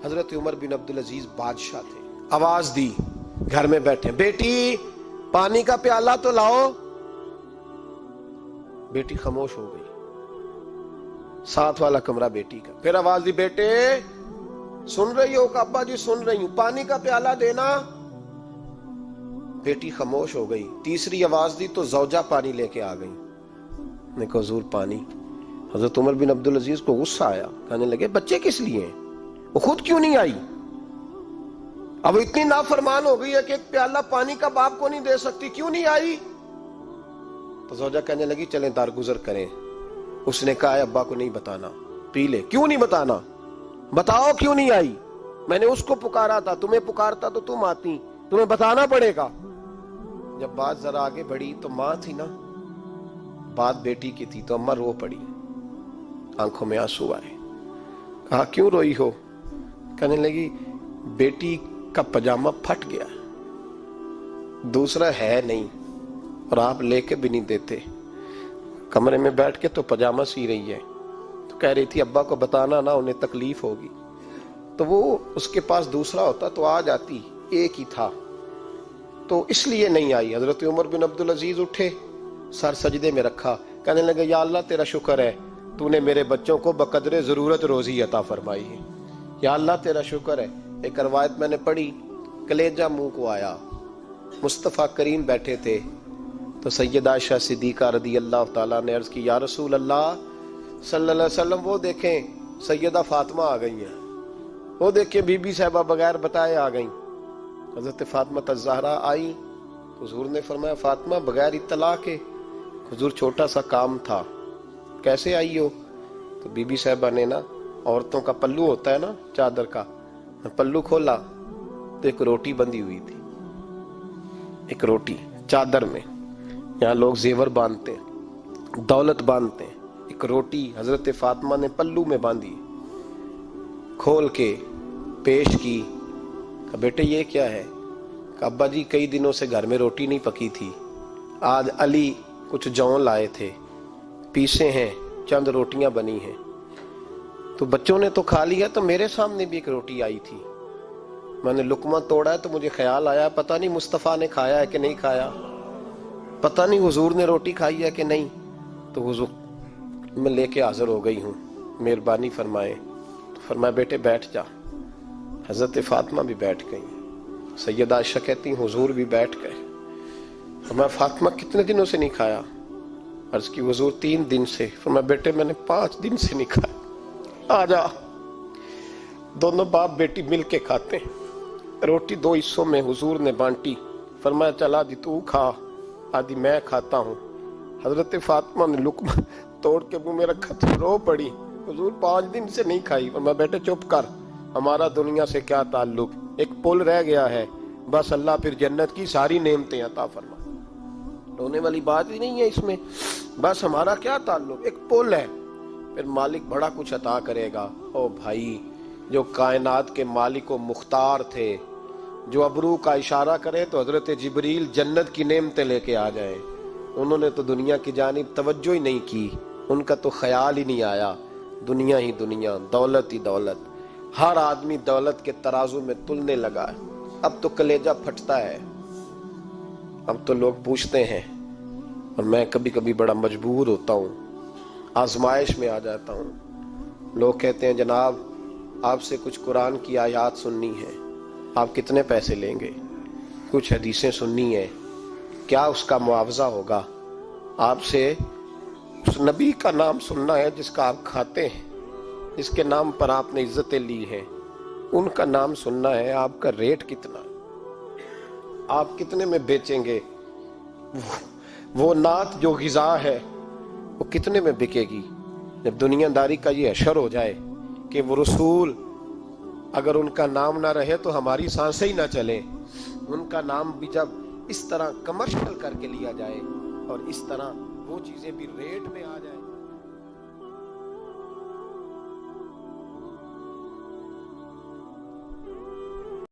حضرت عمر بن عبدالعزیز بادشاہ تھے، آواز دی، گھر میں بیٹھے، بیٹی پانی کا پیالہ تو لاؤ۔ بیٹی خاموش ہو گئی، ساتھ والا کمرہ بیٹی کا، پھر آواز دی، بیٹے سن رہی ہو؟ کہ ابا جی سن رہی ہوں، پانی کا پیالہ دینا۔ بیٹی خاموش ہو گئی، تیسری آواز دی تو زوجہ پانی لے کے آ گئی، نے کہا حضور پانی۔ حضرت عمر بن عبدالعزیز کو غصہ آیا، کہنے لگے بچے کس لیے ہیں، وہ خود کیوں نہیں آئی؟ اب اتنی نافرمان ہو گئی ہے کہ ایک پیالہ پانی کا باپ کو نہیں دے سکتی، کیوں نہیں آئی؟ تو زوجہ کہنے لگی چلیں درگزر کریں۔ اس نے کہا ابا کو نہیں بتانا، پی لے۔ کیوں نہیں بتانا؟ بتاؤ کیوں نہیں آئی؟ میں نے اس کو پکارا تھا، تمہیں پکارتا تو تم آتی، تمہیں بتانا پڑے گا۔ جب بات ذرا آگے بڑھی تو ماں تھی نا، بات بیٹی کی تھی، تو اماں رو پڑی، آنکھوں میں آنسو آئے۔ کہا کیوں روئی ہو؟ کہنے لگی بیٹی کا پجامہ پھٹ گیا، دوسرا ہے نہیں، اور آپ لے کے بھی نہیں دیتے، کمرے میں بیٹھ کے تو پجامہ سی رہی ہے، تو کہہ رہی تھی ابا کو بتانا نا، انہیں تکلیف ہوگی، تو وہ اس کے پاس دوسرا ہوتا تو آ جاتی، ایک ہی تھا، تو اس لیے نہیں آئی۔ حضرت عمر بن عبدالعزیز اٹھے، سر سجدے میں رکھا، کہنے لگے یا اللہ تیرا شکر ہے، تو نے میرے بچوں کو بقدر ضرورت روزی عطا فرمائی ہے، یا اللہ تیرا شکر ہے۔ ایک روایت میں نے پڑھی، کلیجہ منہ کو آیا، مصطفیٰ کریم بیٹھے تھے، تو سیدہ عائشہ صدیقہ رضی اللہ تعالیٰ نے عرض کی یا رسول اللہ صلی اللہ علیہ وسلم، وہ دیکھیں سیدہ فاطمہ آ گئی ہیں، وہ دیکھیں بی بی صاحبہ بغیر بتائے آ گئیں۔ حضرت فاطمہ الزہرا آئی، حضور نے فرمایا فاطمہ بغیر اطلاع کے؟ حضور چھوٹا سا کام تھا، کیسے آئی ہو؟ تو بی بی صاحبہ نے نا، عورتوں کا پلو ہوتا ہے نا چادر کا، پلو کھولا تو ایک روٹی بندھی ہوئی تھی، ایک روٹی چادر میں، یہاں لوگ زیور باندھتے ہیں، دولت باندھتے ہیں، ایک روٹی حضرت فاطمہ نے پلو میں باندھی، کھول کے پیش کی، کہ بیٹے یہ کیا ہے؟ کہ ابا جی کئی دنوں سے گھر میں روٹی نہیں پکی تھی، آج علی کچھ جون لائے تھے، پیسے ہیں، چند روٹیاں بنی ہیں، تو بچوں نے تو کھا لیا، تو میرے سامنے بھی ایک روٹی آئی تھی، میں نے لقمہ توڑا ہے تو مجھے خیال آیا پتہ نہیں مصطفیٰ نے کھایا ہے کہ نہیں کھایا، پتہ نہیں حضور نے روٹی کھائی ہے کہ نہیں، تو حضور میں لے کے حاضر ہو گئی ہوں، مہربانی فرمائے۔ تو فرمایا بیٹے بیٹھ جا۔ حضرت فاطمہ بھی بیٹھ گئی، سیدہ عائشہ کہتی ہیں حضور بھی بیٹھ گئے۔ فرمایا فاطمہ کتنے دنوں سے نہیں کھایا؟ عرض کی حضور 3 دن سے۔ فرمایا بیٹے میں نے 5 دن سے نہیں کھایا، آ جا۔ دونوں باپ بیٹی مل کے کھاتے ہیں، روٹی 2 حصوں میں حضور نے بانٹی، فرمایا چل آدھی تو کھا، آدھی میں کھاتا ہوں۔ حضرت فاطمہ نے لقمہ توڑ کے منہ میں رکھا تو رو پڑی، حضور 5 دن سے نہیں کھائی۔ فرمایا بیٹے چپ کر، ہمارا دنیا سے کیا تعلق، ایک پل رہ گیا ہے، بس اللہ پھر جنت کی ساری نعمتیں عطا فرما، رونے والی بات ہی نہیں ہے اس میں، بس ہمارا کیا تعلق، ایک پل ہے، پھر مالک بڑا کچھ عطا کرے گا۔ او بھائی، جو کائنات کے مالک و مختار تھے، جو ابرو کا اشارہ کرے تو حضرت جبریل جنت کی نعمتیں لے کے آ جائیں، انہوں نے تو دنیا کی جانب توجہ ہی نہیں کی، ان کا تو خیال ہی نہیں آیا، دنیا ہی دنیا، دولت ہی دولت، ہر آدمی دولت کے ترازو میں تلنے لگا ہے۔ اب تو کلیجہ پھٹتا ہے، اب تو لوگ پوچھتے ہیں، اور میں کبھی کبھی بڑا مجبور ہوتا ہوں، آزمائش میں آ جاتا ہوں، لوگ کہتے ہیں جناب آپ سے کچھ قرآن کی آیات سننی ہے، آپ کتنے پیسے لیں گے؟ کچھ حدیثیں سننی ہیں، کیا اس کا معاوضہ ہوگا؟ آپ سے اس نبی کا نام سننا ہے جس کا آپ کھاتے ہیں، جس کے نام پر آپ نے عزتیں لی ہیں، ان کا نام سننا ہے، آپ کا ریٹ کتنا، آپ کتنے میں بیچیں گے؟ وہ نعت جو غذا ہے وہ کتنے میں بکے گی؟ جب دنیا داری کا یہ حشر ہو جائے کہ وہ رسول اگر ان کا نام نہ رہے تو ہماری سانسیں ہی نہ چلیں، ان کا نام بھی جب اس طرح کمرشل کر کے لیا جائے اور اس طرح وہ چیزیں بھی ریٹ میں آ جائیں۔